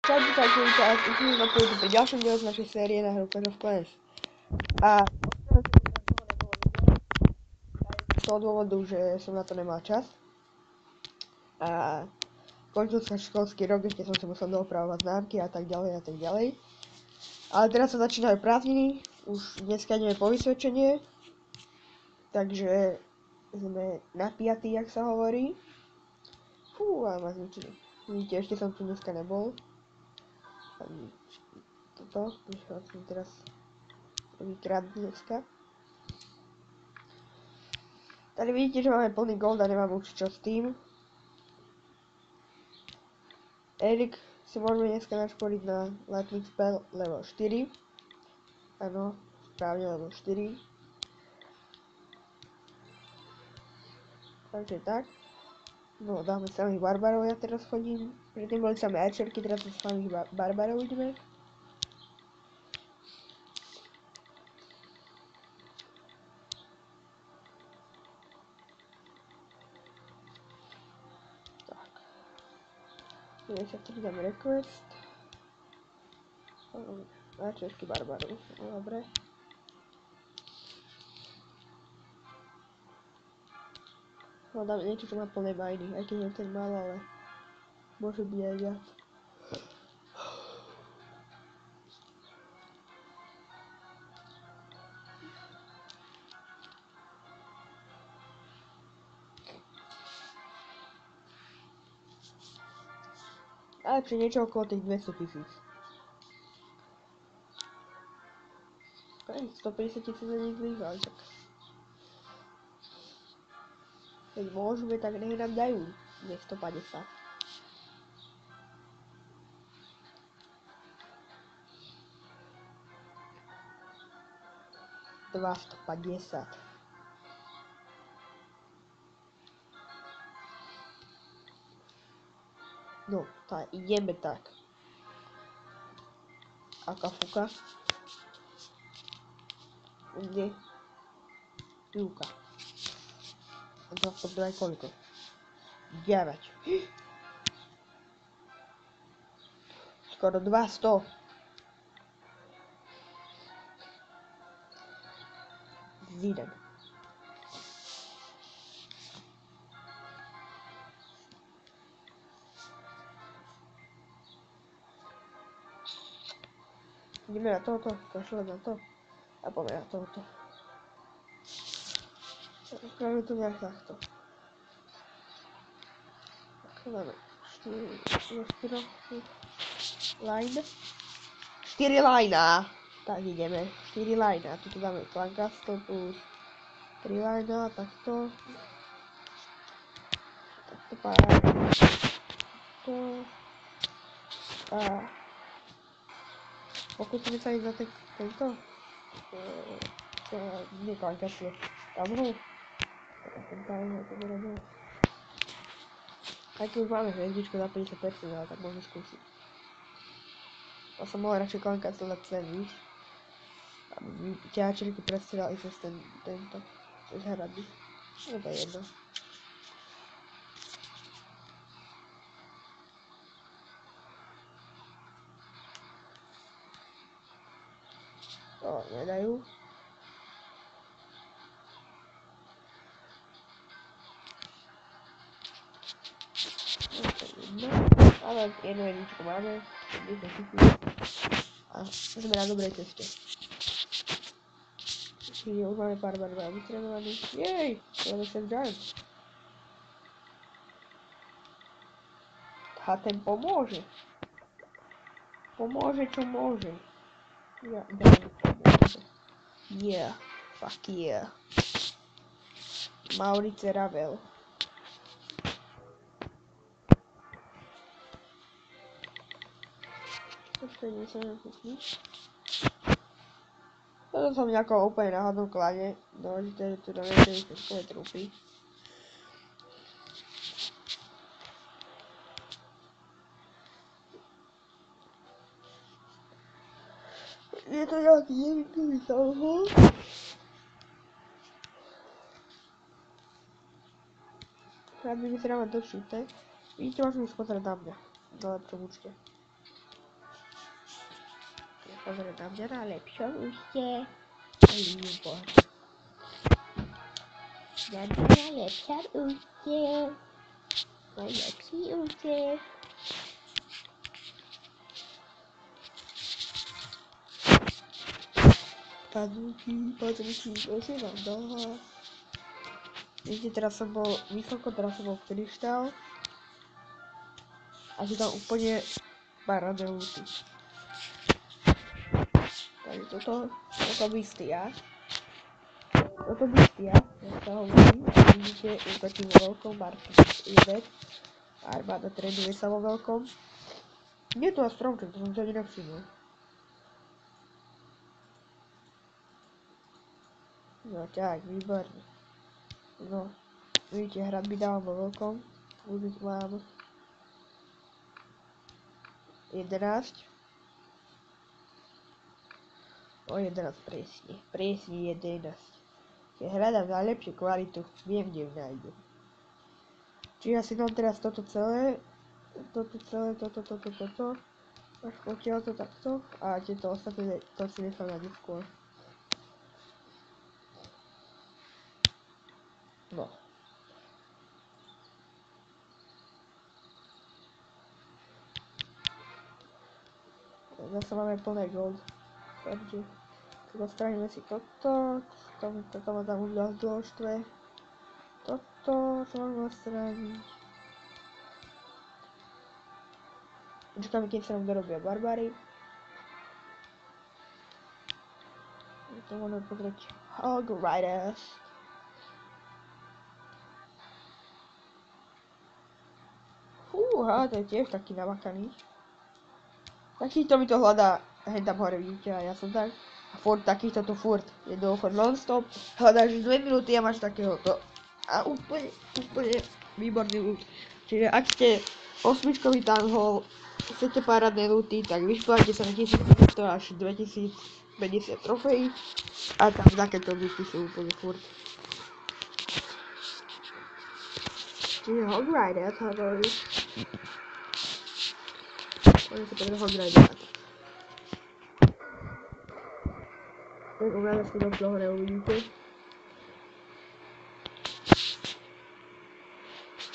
Čaute, vítajte na pôjdu pri ďalšom dielu z našej série na hru Clash of Clans. A z toho dôvodu, že som na to nemal čas. A končil sa školský rok, ešte som si musel doopravovať známky a tak ďalej a tak ďalej. Ale teraz sa začínajú prázdniny, už dneska ideme po vysvedčenie. Takže sme na 5., jak sa hovorí. Fú, ale ma zničili. Vidíte, ešte som tu dneska nebol. Toto, som teraz prvýkrát dneska. Tady vidíte, že máme plný gold a nemám už čo s tým. Erik si môžeme dneska naškoliť na Lightning Spell level 4. Áno, správne level 4. Takže tak. No, dáme samých barbarov, ja teraz chodím. Predtým boli samé archerky, teraz sa samých barbarov ideme. Tak. 93 dáme request. Archerky barbarov, dobre. No, dáme niečo, čo má plné bajny, aj keď nie ten mal, ale môže byť aj viac. Ale pri niečo okolo tých 200 000. 150 000 za nich zlých, ale tak. Keď môžeme, tak nech nám dajú 250. $250. No, tak ideme tak. Aká fuka. Kde? Pivka. A to podaj koľko? 9. Skoro 200. Zidem. Ideme na toto, kašľať na to. A poďme na toto. Spravíme to nejak takto. Tak máme 4 line. 4 linea. Tak ideme. 4 linea. Tuto dáme Clancaster plus 3 linea, takto. Takto paráda. Takto. A pokúsime sa ísť na tento. Nie Clancaster. Tam hru. Aj keď už máme hviezdičku za 50%, ale tak môžeme skúsiť. Ja som mohol radšej Clancaster dať sem, víš? Aby ťačerky prestrelali cez tento, cez hrady. No to je jedno. To nedajú. Ale jedno jedničko máme, 10 000 a sme na dobrej ceste. Čiže už máme pár barbarov vytrenovaných. Jej! Máme 6 giants. A ten pomôže. Pomôže čo môže. Ja pomôže. Yeah. Fuck yeah. Maurice Ravel. Počkaj, nie som nepustný. Toto som nejako úplne náhodnou klade. Dôležité, že tu dáme tie všetkové trupy. Je to nejaký nevýkonný salvo. Rád by mi sa dávať do šíte. Vidíte, môžem ísť pozrieť na mňa. Na lepšom účte. Pozor na mňa na lepšom úste. Výborne. Na mňa na lepšom úste. Najlepší úste. Padnúky, prosím vám dlho. Vidíte, teraz som bol vysoko, teraz som bol v kryštál. A sú tam úplne parádne lúty. Takže toto bystia. Toto bystia, jak sa hovorí. Vidíte, útočí vo veľkom, Martin 1. Armáda trénuje sa vo veľkom. Nie je tu až stromček, to som sa ani nevšimol. No tak, výborne. No, vidíte, hradby dávam vo veľkom. Už ich mám 11. O 11 presne 11. Keď hľadám najlepšiu kvalitu, viem, kde ju nájdem. Čiže ja si dám teraz toto celé, toto, až potiaľ to takto a tieto ostatné to si nechám na neskôr. No. Zase máme plné gold. Takže dostraníme si toto, toto ma tam už dosť dlho štve. Toto sa mám odstrániť. Počkáme, kým sa nám dorobia barbary. To môžeme pozrieť Hog Riders. Fúha, to je tiež taký namakaný. Takýto mi to hľadá, hej tam hore vidíte a ja som tak. A furt takýchto tu furt, jednoducho non-stop. Hľadáš 2 minúty a máš takéhoto. A úplne výborný loot. Čiže ak ste osmičkový townhall, chcete parádne looty, tak vyšplajte sa na 1500 až 2050 trofejí. A tam takéto looty sú úplne furt. Čiže Hog Riders hovorí. Oni sa povedal Hog Riders. Tak u mňa si dosť dlho neuvidíte.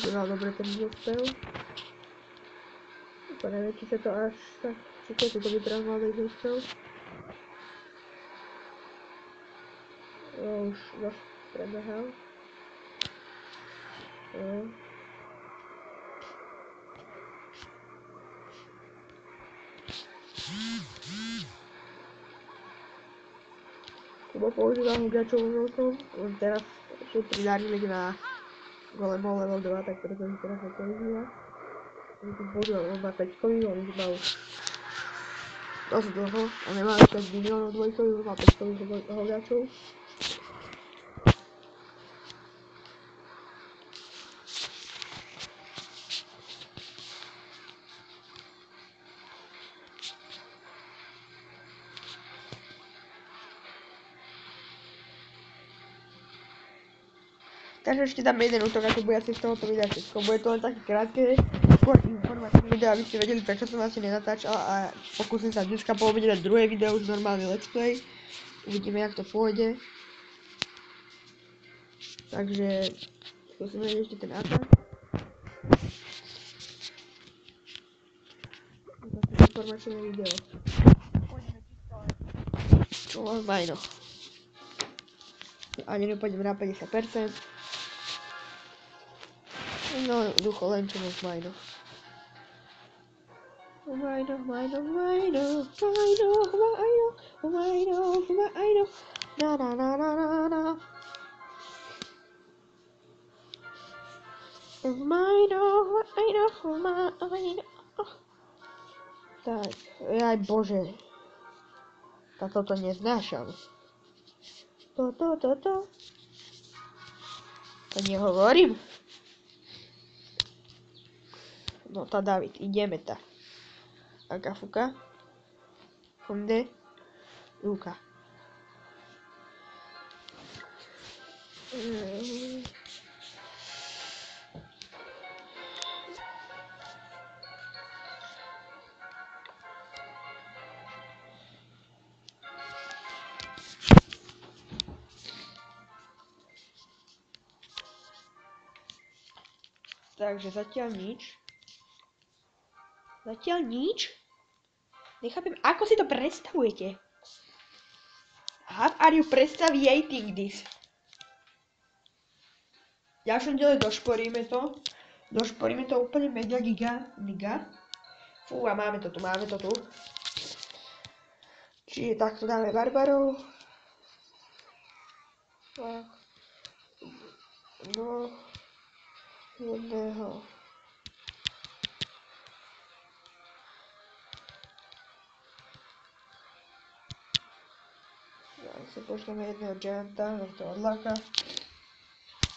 Býval dobre ten dielspel. To neviem, či sa to až tak... Či to by teraz mal dať dielspel. Už dosť prebehal. Kubo používam hľadačov vo veľkom, len teraz sú pridarili na Golemo level 2, tak preto mi teraz nepoužíva. On tu používal, on má 5-kový, on už má už dosť dlho a nemá ešte 5 miliónov dvojkových, on má 5-kových hľadačov. Takže ešte dám jeden útok, ako bude asi z tohoto videa všetko. Bude to len také krátke, skôr informatívne video, aby ste vedeli, prečo som asi nenatáčal a pokúsim sa dneska po obede dať druhé video, už normálny let's play. Uvidíme, jak to pôjde. Takže skúsime ešte ten atak. Informačné video. Čo mám majno. Ani nepôjdem na 50%. No, ducho, len čo máš majno. Majno. Na. Majno. Tak, aj bože. Toto neznášam. To nehovorím. No tá David, ideme tá. Agafuka. Funde. Luka. Takže zatiaľ nič. Zatiaľ nič? Nechápem, ako si to predstavujete? How are you predstaviating this? Ďalšom diele došporíme to. Došporíme to úplne mega giga. Fú, a máme to tu. Čiže takto dáme barbarov. Do jedného. Ja si pošleme jedného gianta, nech to odláka.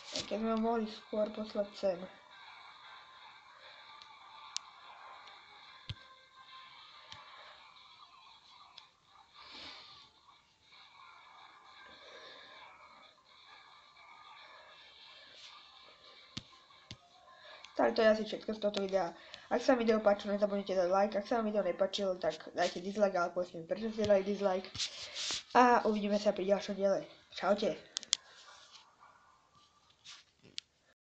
A keď sme ho mohli skôr poslať sem. Tak to je asi všetko z tohto videa. Ak sa vám video páčilo, nezabudnite dať like. Ak sa vám video nepáčilo, tak dajte dislike, ale povedzte mi, prečo ste dali dislike. A uvidíme sa pri ďalšom diele. Čaute.